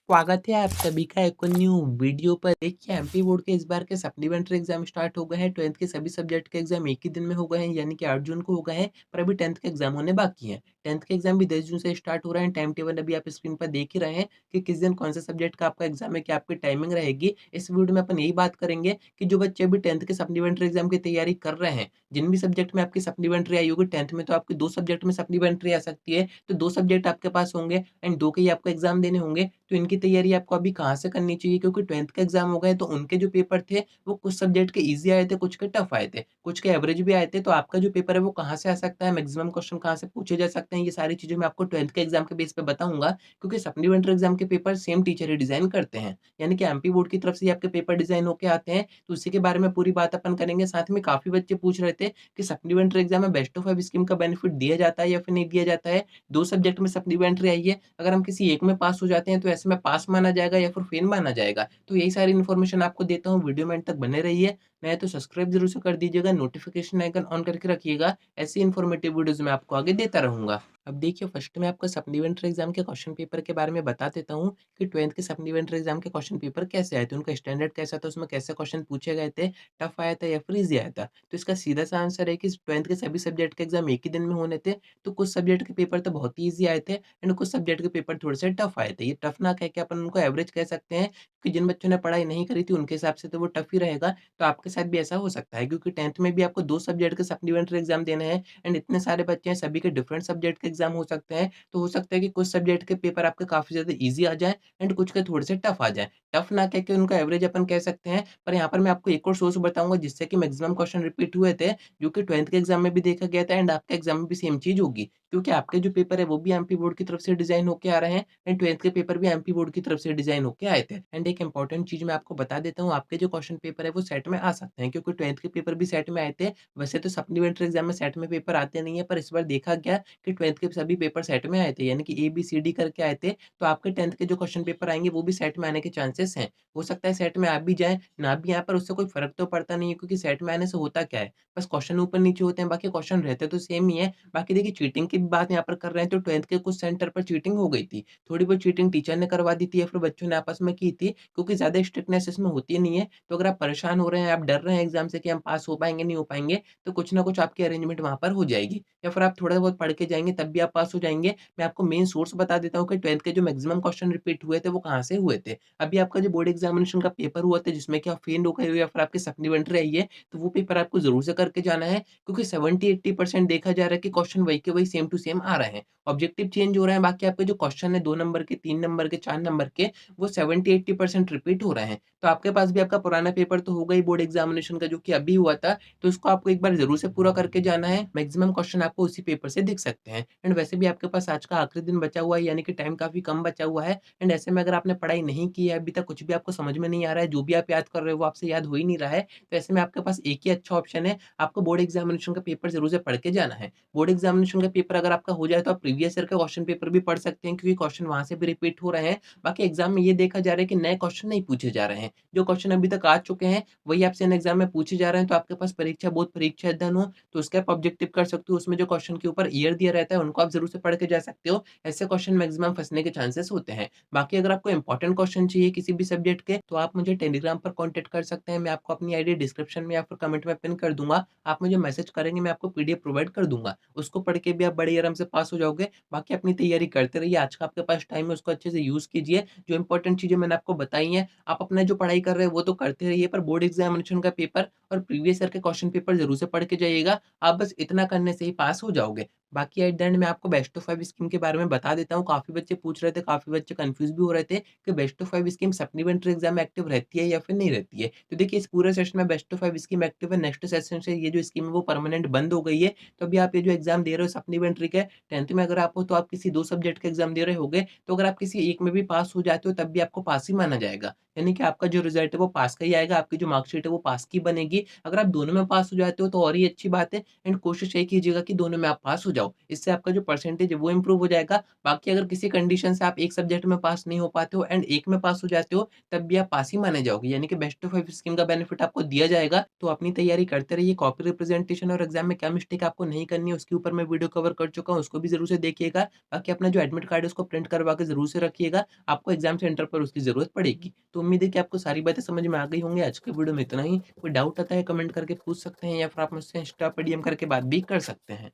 स्वागत है आप सभी का एक और न्यू वीडियो पर। देखिए एमपी बोर्ड के इस बार के सप्लीमेंट्री एग्जाम स्टार्ट हो गए हैं। 12th के सभी सब्जेक्ट के एग्जाम एक ही दिन में हो गए हैं, यानी कि 8 जून को हो गए हैं। पर अभी 10th के एग्जाम होने बाकी हैं। 10th के एग्जाम भी 10 जून से स्टार्ट हो रहे हैं। टाइम टेबल अभी आप स्क्रीन पर देख ही रहे हैं कि किस दिन कौन से सब्जेक्ट का आपका एग्जाम है, क्या आपकी टाइमिंग रहेगी। इस वीडियो में अपन यही बात करेंगे कि जो बच्चे अभी 10th के सप्लीमेंट्री एग्जाम की तैयारी कर रहे हैं, जिन भी सब्जेक्ट में आपकी सप्लीमेंट्री आई होगी, 10th में तो आपकी 2 सब्जेक्ट में सप्लीमेंट्री आ सकती है, तो 2 सब्जेक्ट आपके पास होंगे एंड 2 के ही आपको एग्जाम देने होंगे। तो इनकी तैयारी आपको अभी कहाँ से करनी चाहिए, क्योंकि 12th का एग्जाम हो गए तो उनके जो पेपर थे वो कुछ सब्जेक्ट के ईज़ी आए थे, कुछ के टफ आए थे, कुछ के एवरेज भी आए थे। तो आपका जो पेपर है वो कहाँ से आ सकता है, मैक्सिमम क्वेश्चन कहाँ से पूछे जा सकते हैं, ये सारी चीज़ें मैं आपको 12th के एग्जाम के बेस पे बताऊँगा। क्योंकि सप्लीमेंट्री एग्जाम के पेपर सेम टीचर ही डिज़ाइन करते हैं, यानी कि एमपी बोर्ड की तरफ से ही आपके पेपर डिज़ाइन होके आते हैं। तो उसी के बारे में पूरी बात अपन करेंगे। साथ में काफ़ी बच्चे पूछ रहे थे कि सप्लीमेंट्री एग्जाम में बेस्ट ऑफ 5 स्कीम का बेनिफिट दिया जाता है या फिर नहीं दिया जाता है। 2 सब्जेक्ट में सप्लीमेंट्री आई है, अगर हम किसी एक में पास हो जाते हैं तो ऐसे में पास माना जाएगा या फिर फेल माना जाएगा। तो यही सारी इन्फॉर्मेशन आपको देता हूँ, वीडियो में अंत तक बने रहिए। नए तो सब्सक्राइब ज़रूर से कर दीजिएगा, नोटिफ़िकेशन आइकन ऑन करके रखिएगा। ऐसी इन्फॉर्मेटिव वीडियोज़ मैं आपको आगे देता रहूँगा। अब देखिए फर्स्ट में आपको सप्लीमेंट्री एग्जाम के क्वेश्चन पेपर के बारे में बता देता हूँ कि 12th के सप्लीमेंट्री एग्जाम के क्वेश्चन पेपर कैसे आए थे, उनका स्टैंडर्ड कैसा था, उसमें कैसे क्वेश्चन पूछे गए थे, टफ आया था या फिर ईज़ी आया था। तो इसका सीधा-सा आंसर है कि 12th के सभी सब्जेक्ट के एग्जाम एक ही दिन में होने थे। तो कुछ सब्जेक्ट के पेपर तो बहुत ही ईज़ी आए थे एंड कुछ सब्जेक्ट के पेपर थोड़े से टफ आए थे। ये टफ ना कह के अपन उनको एवरेज कह सकते हैं, कि जिन बच्चों ने पढ़ाई नहीं करी थी उनके हिसाब से तो वो टफ ही रहेगा। तो आपके साथ भी ऐसा हो सकता है, क्योंकि 10th में भी आपको 2 सब्जेक्ट के सप्लीमेंट्री एग्जाम देने हैं एंड इतने सारे बच्चे हैं, सभी के डिफरेंट सब्जेक्ट के एग्जाम हो सकते हैं। तो हो सकता है कि कुछ सब्जेक्ट के पेपर आपके काफ़ी ज़्यादा ईज़ी आ जाएँ एंड कुछ के थोड़े से टफ आ जाएँ। टफ ना कह के उनका एवरेज अपन कह सकते हैं, पर यहाँ पर मैं आपको एक और सोर्स बताऊँगा जिससे कि मैक्सिमम क्वेश्चन रिपीट हुए थे, जो कि 12th के एग्जाम में भी देखा गया था एंड आपके एग्जाम में भी सेम चीज़ होगी। क्योंकि आपके जो पेपर है वो भी एमपी बोर्ड की तरफ से डिज़ाइन होके आ रहे हैं एंड 12th के पेपर भी एमपी बोर्ड की तरफ से डिज़ाइन होके आए थे। एंड एक इम्पोर्टेंट चीज़ मैं आपको बता देता हूँ, आपके जो क्वेश्चन पेपर है वो सेट में आ सकते हैं, क्योंकि 12th के पेपर भी सेट में आए थे। वैसे तो सप्लीमेंट्री एग्जाम में सेट में पेपर आते नहीं है, पर इस बार देखा गया कि 12th के सभी पेपर सेट में आए थे, यानी कि ए-बी-सी-डी करके आए थे। तो आपके 10th के जो क्वेश्चन पेपर आएँगे वो भी सेट में आने के चांसेस हैं। हो सकता है सेट में आ भी जाएँ, ना भी आएँ, पर उससे कोई फ़र्क तो पड़ता नहीं है, क्योंकि सेट में आने से होता क्या है, बस क्वेश्चन ऊपर-नीचे होते हैं, बाकी क्वेश्चन रहते तो सेम ही है। बाकी देखिए चीटिंग की बात यहाँ पर कर रहे हैं तो 12th के कुछ सेंटर पर चीटिंग हो गई थी। थोड़ी बहुत चीटिंग टीचर ने करवा दी थी या फिर बच्चों ने आपस में की थी, क्योंकि ज़्यादा स्ट्रिक्टनेस इसमें होती नहीं है। तो अगर आप परेशान हो रहे हैं, आप डर रहे हैं एग्ज़ाम से कि हम पास हो पाएँगे, नहीं हो पाएँगे, तो कुछ ना कुछ आपकी अरेंजमेंट वहाँ पर हो जाएगी, या फिर आप थोड़ा बहुत पढ़ के जाएँगे तब भी आप पास हो जाएँगे। मैं आपको मेन सोर्स बता देता हूँ कि 12th के जो मैक्सिमम क्वेश्चन रिपीट हुए थे वो कहाँ से हुए थे। अभी आपका जो बोर्ड एग्ज़ामिनेशन का पेपर हुआ था जिसमें कि आप फेल हो गए हो या फिर आपकी सप्लीमेंट्री आई है, तो वो पेपर आपको ज़रूर से करके जाना है, क्योंकि 70-80% देखा जा रहा है कि क्वेश्चन वही के वही सेम टू सेम आ रहे हैं। ऑब्जेक्टिव चेंज हो रहा है, बाकी आपके जो क्वेश्चन है 2 नंबर के, 3 नंबर के, 4 नंबर के, वो 70-80% रिपीट हो रहे हैं। तो आपके पास भी आपका पुराना पेपर तो होगा ही बोर्ड एग्ज़ामिनेशन का, जो कि अभी हुआ था, तो उसको आपको एक बार ज़रूर से पूरा करके जाना है। मैक्सिमम क्वेश्चन आपको उसी पेपर से दिख सकते हैं एंड वैसे भी आपके पास आज का आखिरी दिन बचा हुआ है, यानी कि टाइम काफ़ी कम बचा हुआ है एंड ऐसे में अगर आपने पढ़ाई नहीं की है अभी तक, कुछ भी आपको समझ में नहीं आ रहा है, जो भी आप याद कर रहे हो वो आपसे याद हो ही नहीं रहा है, तो ऐसे में आपके पास एक ही अच्छा ऑप्शन है, आपको बोर्ड एग्ज़ामिनेशन का पेपर ज़रूर से पढ़ के जाना है। बोर्ड एग्ज़ामिनेशन का पेपर अगर आपका हो जाए तो आप प्रीवियस ईयर का क्वेश्चन पेपर भी पढ़ सकते हैं, क्योंकि क्वेश्चन वहाँ से भी रिपीट हो रहे हैं। बाकी एग्ज़ाम में ये देखा जा रहा है कि नए क्वेश्चन नहीं पूछे जा रहे हैं। जो क्वेश्चन अभी तक आ चुके हैं, वही आपसे इन एग्ज़ाम में पूछे जा रहे हैं, तो आपके पास परीक्षा बोर्ड परीक्षा अध्ययन हो, तो उसका आप ऑब्जेक्टिव कर सकते हो। उसमें जो क्वेश्चन के ऊपर ईयर दिया रहता है, उनको आप ज़रूर से पढ़ के जा सकते हो। ऐसे क्वेश्चन मैक्सिमम फँसने के चांसेस होते हैं। बाकी अगर आपको इम्पोर्टेंट क्वेश्चन चाहिए किसी भी सब्जेक्ट के, तो आप मुझे टेलीग्राम पर कॉन्टैक्ट कर सकते हैं। मैं आपको अपनी आईडी डिस्क्रिप्शन में या फिर कमेंट में पिन कर दूँगा। आप मुझे मैसेज करेंगे, मैं आपको पीडीएफ प्रोवाइड कर दूँगा। उसको पढ़ के भी आप बड़े आराम से पास हो जाओगे। बाकी अपनी तैयारी करते रहिए, आज का आपके पास टाइम है उसको अच्छे से यूज़ कीजिए। जो इम्पोर्टेंट चीज़ें मैंने आपको बताई हैं, आप अपना जो पढ़ाई कर रहे हैं वो तो करते रहिए, पर बोर्ड एग्ज़ामिनेशन का पेपर और प्रीवियस ईयर के क्वेश्चन पेपर ज़रूर से पढ़ के जाइएगा। आप बस इतना करने से ही पास हो जाओगे। बाकी एट द एंड मैं आपको बेस्ट ऑफ 5 स्कीम के बारे में बता देता हूँ। काफ़ी बच्चे पूछ रहे थे, काफ़ी बच्चे कन्फ्यूज़ भी हो रहे थे कि best of 5 scheme supplementary exam में एक्टिव रहती है या फिर नहीं रहती है। तो देखिए इस पूरे सेशन में बेस्ट ऑफ 5 स्कीम एक्टिव है, नेक्स्ट सेशन से ये जो स्कीम है वो परमानेंट बंद हो गई है। तो अभी आप ये जो एग्ज़ाम दे रहे हो सप्लीमेंट्री के, 10th में अगर आप हो तो आप किसी 2 सब्जेक्ट के एग्ज़ाम दे रहे होगे, तो अगर आप किसी एक में भी पास हो जाते हो तब भी आपको पास ही माना जाएगा। यानी कि आपका जो रिज़ल्ट है वो पास का ही आएगा, आपकी जो मार्कशीट है वो पास की बनेगी। अगर आप दोनों में पास हो जाते हो तो और ही अच्छी बात है एंड कोशिश यही कीजिएगा कि दोनों में आप पास हो जाओ। इससे आपका जो परसेंटेज है वो इम्प्रूव हो जाएगा। बाकी अगर किसी कंडीशन से आप एक सब्जेक्ट में पास नहीं हो पाते हो एंड एक में पास हो जाते हो, तब भी आप पास ही माने जाओगे। यानी कि बेस्ट ऑफ 5 स्कीम का बेनिफिट आपको दिया जाएगा। तो अपनी तैयारी करते रहिए। कॉपी रिप्रेजेंटेशन और एग्ज़ाम में क्या मिस्टेक आपको नहीं करनी है, उसके ऊपर मैं वीडियो कवर कर चुका हूँ, उसको भी ज़रूर से देखिएगा। बाकी अपना जो एडमिट कार्ड है उसको प्रिंट करवा के ज़रूर से रखिएगा, आपको एग्ज़ाम सेंटर पर उसकी ज़रूरत पड़ेगी। तो उम्मीद है कि आपको सारी बातें समझ में आ गई होंगी। आज के वीडियो में इतना ही। कोई डाउट आता है कमेंट करके पूछ सकते हैं या फिर आप मुझसे इंस्टा पे डीएम करके बात भी कर सकते हैं।